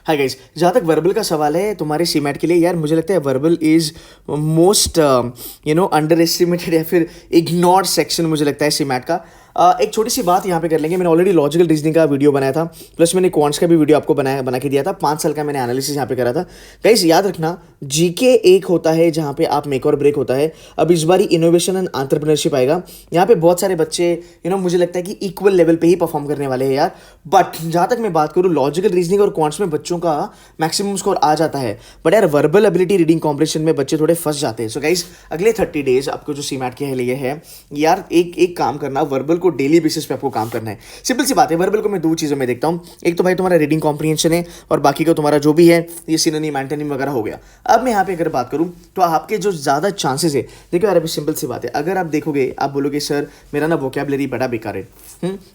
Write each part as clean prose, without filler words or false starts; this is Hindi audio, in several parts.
हाय गाइस, जहाँ तक वर्बल का सवाल है तुम्हारे सीमैट के लिए, यार मुझे लगता है verbal is most under estimated या फिर इग्नोर्ड सेक्शन मुझे लगता है सीमैट का। एक छोटी सी बात यहाँ पे कर लेंगे। मैंने ऑलरेडी लॉजिकल रीजनिंग का वीडियो बनाया था, प्लस मैंने क्वांट्स का भी वीडियो आपको बना के दिया था। 5 साल का मैंने एनालिसिस यहाँ पे करा था। गाइस याद रखना, जीके एक होता है जहाँ पे आप मेक और ब्रेक होता है। अब इस बार इनोवेशन एंड एंटरप्रेन्योरशिप आएगा। यहाँ पे बहुत सारे बच्चे मुझे लगता है कि इक्वल लेवल पे ही परफॉर्म करने वाले हैं यार। बट जहाँ तक मैं बात करूँ, लॉजिकल रीजनिंग और क्वांट्स में बच्चों का मैक्सिमम स्कोर आ जाता है, बट यार वर्बल एबिलिटी रीडिंग कॉम्पिटिशन में बच्चे थोड़े फंस जाते हैं। सो गाइस अगले 30 डेज आपको जो सीमैट के लिए है यार, एक काम करना, वर्बल को डेली बेसिस पे आपको काम करना है। सिंपल सी बात है, वर्बल को मैं 2 चीज़ों में देखता हूँ। एक तो भाई तुम्हारा रीडिंग कॉम्प्रिहेंशन है, और बाकी का तुम्हारा जो भी है ये सिनोनिम एंटोनिम वगैरह हो गया। अब मैं यहाँ पे अगर बात करूँ तो आपके जो ज़्यादा चांसेस है, देखो यार अभी सिंपल सी बात है, अगर आप देखोगे, आप बोलोगे सर मेरा ना वोकैबुलरी बड़ा बेकार है,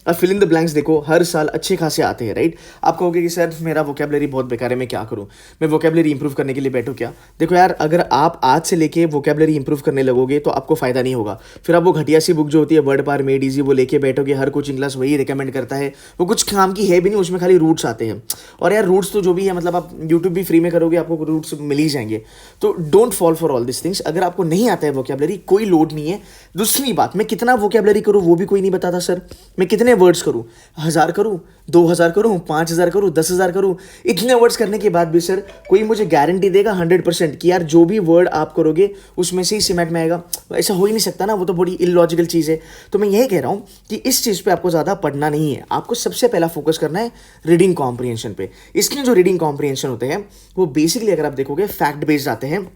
और फिल इन द ब्लैंक्स देखो हर साल अच्छे खासे आते हैं, राइट। आप कहोगे कि सर मेरा वोकैबुलरी बहुत बेकार है, मैं क्या करूँ, मैं वोकैबुलरी इंप्रूव करने के लिए बैठूँ क्या। देखो यार, अगर आप आज से लेके वोकैबुलरी इंप्रूव करने लगोगे तो आपको फायदा नहीं होगा। फिर आप वो घटिया सी बुक जो होती है वर्ड पार मेड इजी, वो लेके बैठोगे, हर कोचिंग क्लास वही रिकमेंड करता है, वो कुछ काम की है भी नहीं, उसमें खाली रूट्स आते हैं। और यार रूट्स तो जो भी है, मतलब आप यूट्यूब भी फ्री में करोगे आपको रूट्स मिल ही जाएंगे। तो don't fall for all this things. अगर आपको नहीं आता है वोकैबुलरी, कोई लोड नहीं है। दूसरी बात, मैं कितना वोकैबुलरी करूँ वो भी कोई नहीं बताता सर। मैं कितने वर्ड्स करूँ, 1000 करूँ, 2000 करूँ, 5000 करूँ, 10,000 करूँ, इतने वर्ड्स करने के बाद भी सर कोई मुझे गारंटी देगा 100% कि यार जो भी वर्ड आप करोगे उसमें से ही सीमैट में आएगा? ऐसा हो ही नहीं सकता ना, वो तो बड़ी इलॉजिकल चीज़ है। तो मैं यही कह रहा हूँ कि इस चीज़ पे आपको ज़्यादा पढ़ना नहीं है, आपको सबसे पहला फोकस करना है रीडिंग कॉम्प्रिहेंशन पे। इसके जो रीडिंग कॉम्प्रिहेंशन होते हैं वो बेसिकली अगर आप देखोगे फैक्ट बेस्ड आते हैं,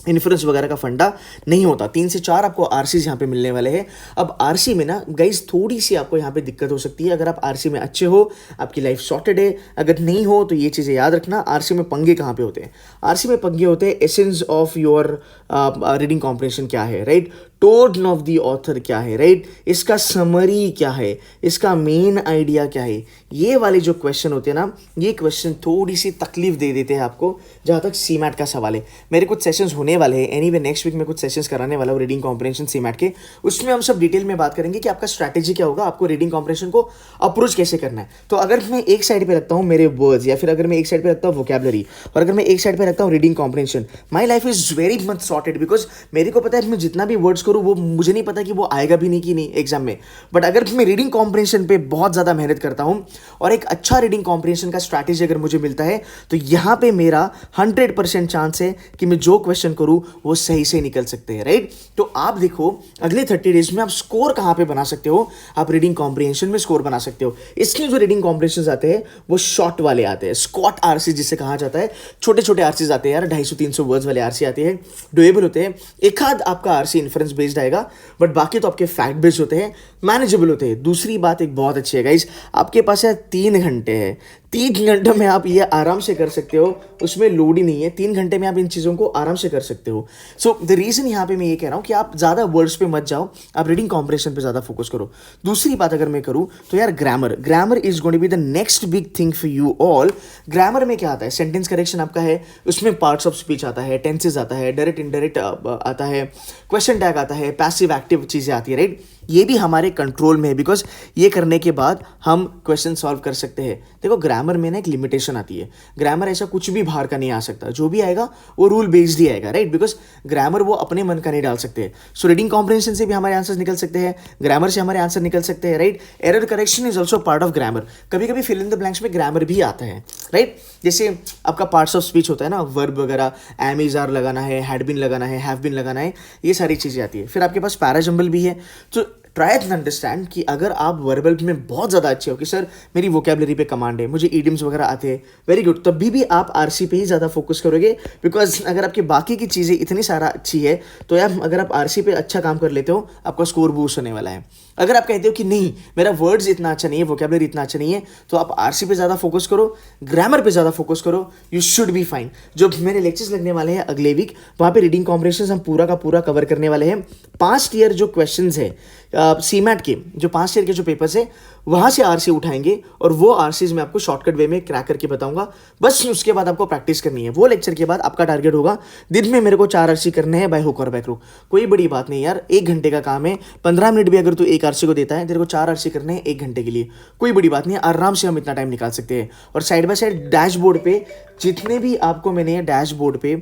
इन्फ्लुएंस वगैरह का फंडा नहीं होता। 3 से 4 आपको आरसीज यहाँ पे मिलने वाले हैं। अब आरसी में ना गाइज थोड़ी सी आपको यहाँ पे दिक्कत हो सकती है। अगर आप आरसी में अच्छे हो, आपकी लाइफ सॉर्टेड है। अगर नहीं हो तो ये चीज़ें याद रखना, आरसी में पंगे कहाँ पे होते हैं। आरसी में पंगे होते हैं essence of your reading comprehension क्या है, right. Tone of the author क्या है, राइट। इसका समरी क्या है, इसका मेन आइडिया क्या है। ये वाले जो क्वेश्चन होते हैं ना, ये क्वेश्चन थोड़ी सी तकलीफ दे देते हैं आपको जहाँ तक सीमैट का सवाल है। मेरे कुछ सेशंस होने वाले हैं, एनीवे नेक्स्ट वीक में कुछ सेशंस कराने वाला हूँ रीडिंग कॉम्प्रिहेंशन सीमैट के। उसमें हम सब डिटेल में बात करेंगे कि आपका स्ट्रैटेजी क्या होगा, आपको रीडिंग कॉम्प्रिहेंशन को अप्रोच कैसे करना है। तो अगर मैं एक साइड पे रखता हूँ मेरे वर्ड्स, या फिर अगर मैं एक साइड पे रखता हूँ वोकैबुलरी, और अगर मैं एक साइड पे रखता हूँ reading comprehension, my life is very much sorted. Because मेरे को पता है मैं जितना भी वर्ड्स करूँ वो मुझे नहीं पता कि वो आएगा भी नहीं कि नहीं एग्जाम में। बट अगर मैं रीडिंग कॉम्प्रिहेंशन पे बहुत ज़्यादा मेहनत करता हूँ और एक अच्छा रीडिंग कॉम्प्रिहेंशन का स्ट्रैटेजी अगर मुझे मिलता है, तो यहाँ पे मेरा 100% चांस है कि मैं जो क्वेश्चन करूँ वो सही से निकल सकते हैं, राइट। तो आप देखो अगले 30 डेज में आप स्कोर कहाँ पे बना सकते हो, आप रीडिंग कॉम्प्रिहेंशन में स्कोर बना सकते हो। इसमें जो रीडिंग कॉम्प्रिहेंशन आते हैं वो शॉर्ट वाले आते हैं, स्कॉट आरसी जिसे कहा जाता है। छोटे छोटे आरसीज आते हैं यार, 250-300 वर्ड्स वाले आरसी आते हैं, डुएबल होते हैं। एक आध आपका आरसी इन्फ्रेंस बेस्ड आएगा, बट बाकी तो आपके फैक्ट बेस्ड होते हैं, मैनेजेबल होते हैं। दूसरी बात एक बहुत अच्छी है गाइज, आपके पास है 3 घंटे है। 3 घंटों में आप ये आराम से कर सकते हो, उसमें लोड ही नहीं है। 3 घंटे में आप इन चीज़ों को आराम से कर सकते हो। सो द रीज़न यहाँ पे मैं ये कह रहा हूँ कि आप ज़्यादा वर्ड्स पे मत जाओ, आप रीडिंग कॉम्प्रिहेंशन पे ज़्यादा फोकस करो। दूसरी बात अगर मैं करूँ तो यार grammar is going to be the next big thing for you all. Grammar में क्या आता है, सेंटेंस करेक्शन आपका है, उसमें पार्ट्स ऑफ स्पीच आता है, टेंसेज आता है, डायरेक्ट इनडायरेक्ट आता है, क्वेश्चन टैग आता है, पैसिव एक्टिव चीज़ें आती है, राइट। ये भी हमारे कंट्रोल में है, बिकॉज ये करने के बाद हम क्वेश्चन सॉल्व कर सकते हैं। देखो ग्रामर में ना एक लिमिटेशन आती है, ग्रामर ऐसा कुछ भी बाहर का नहीं आ सकता, जो भी आएगा वो रूल बेस्ड ही आएगा, राइट। बिकॉज ग्रामर वो अपने मन का नहीं डाल सकते। सो रीडिंग कॉम्प्रिहेंशन से भी हमारे आंसर्स निकल सकते हैं, ग्रामर से हमारे आंसर निकल सकते हैं, right. Error correction is also part of grammar. कभी कभी फिल इन द ब्लैंक्स में ग्रामर भी आता है, राइट। जैसे आपका पार्ट्स ऑफ स्पीच होता है ना, वर्ब वगैरह, एम इज आर लगाना है, हैड बीन लगाना है, हैव बीन लगाना है, ये सारी चीज़ें आती है। फिर आपके पास पैराजम्बल भी है। तो ट्राई टू अंडरस्टैंड कि अगर आप वर्बल में बहुत ज़्यादा अच्छे हो कि सर मेरी वोकैबुलरी पे कमांड है, मुझे ईडियम्स वगैरह आते हैं, वेरी गुड, तब भी आप आरसी पे ही ज़्यादा फोकस करोगे। बिकॉज अगर आपकी बाकी की चीज़ें इतनी सारा अच्छी है तो यार अगर आप आरसी पे अच्छा काम कर लेते हो, आपका स्कोर बूस्ट होने वाला है। अगर आप कहते हो कि नहीं मेरा वर्ड्स इतना अच्छा नहीं है, वोकैबुलरी इतना अच्छा नहीं है, तो आप आरसी पे ज़्यादा फोकस करो, ग्रामर पे ज़्यादा फोकस करो, यू शुड बी फाइन। जो मेरे लेक्चर्स लगने वाले हैं अगले वीक, वहाँ पे रीडिंग कॉम्प्रिहेंशन हम पूरा का पूरा कवर करने वाले हैं। 5 ईयर जो क्वेश्चंस है सीमैट के, जो 5 ईयर के जो पेपर्स है वहाँ से आरसी उठाएंगे और वो आरसीज मैं आपको शॉर्टकट वे में क्रैक करके बताऊंगा। बस उसके बाद आपको प्रैक्टिस करनी है। वो लेक्चर के बाद आपका टारगेट होगा दिन में मेरे को 4 आरसी करने हैं बाय हुक और बाय क्रुक। कोई बड़ी बात नहीं यार, 1 घंटे का काम है, 15 मिनट भी अगर तू एक आरसी को देता है, तेरे को 4 आरसी करने हैं 1 घंटे के लिए, कोई बड़ी बात नहीं है, आराम से हम इतना टाइम निकाल सकते हैं। और साइड बाय साइड डैशबोर्ड पे जितने भी आपको मैंने डैशबोर्ड पे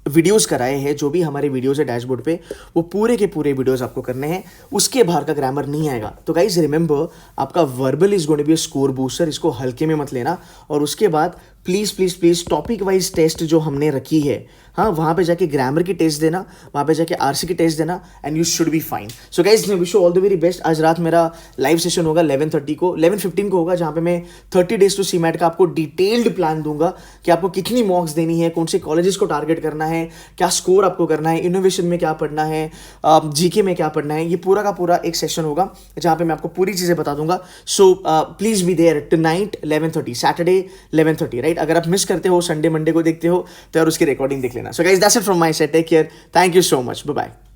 वीडियोस कराए हैं, जो भी हमारे वीडियोस है डैशबोर्ड पे, वो पूरे के पूरे वीडियोस आपको करने हैं, उसके बाहर का ग्रामर नहीं आएगा। तो गाइज रिमेंबर, आपका verbal is going to be a score booster, इसको हल्के में मत लेना। और उसके बाद please please please topic wise test जो हमने रखी है, हाँ, वहाँ पे जाके ग्रामर की टेस्ट देना, वहाँ पे जाके आरसी की टेस्ट देना, and you should be fine. So guys मैं wish you all the very best. आज रात मेरा लाइव सेशन होगा 11:30 को, 11:15 को होगा, जहाँ पे मैं 30 डेज टू सीमैट का आपको डिटेल्ड प्लान दूंगा कि आपको कितनी मॉक्स देनी है, कौन से कॉलेजेस को टारगेट करना है, क्या स्कोर आपको करना है, इनोवेशन में क्या पढ़ना है, जीके में क्या पढ़ना है। ये पूरा का पूरा एक सेशन होगा जहाँ पे मैं आपको पूरी चीज़ें बता दूंगा। So please be there tonight 11:30, Saturday 11:30, right. अगर आप मिस करते हो, संडे मंडे को देखते हो, तो यार उसकी रिकॉर्डिंग देख लेना। So guys that's it from my side, take care, thank you so much, bye bye.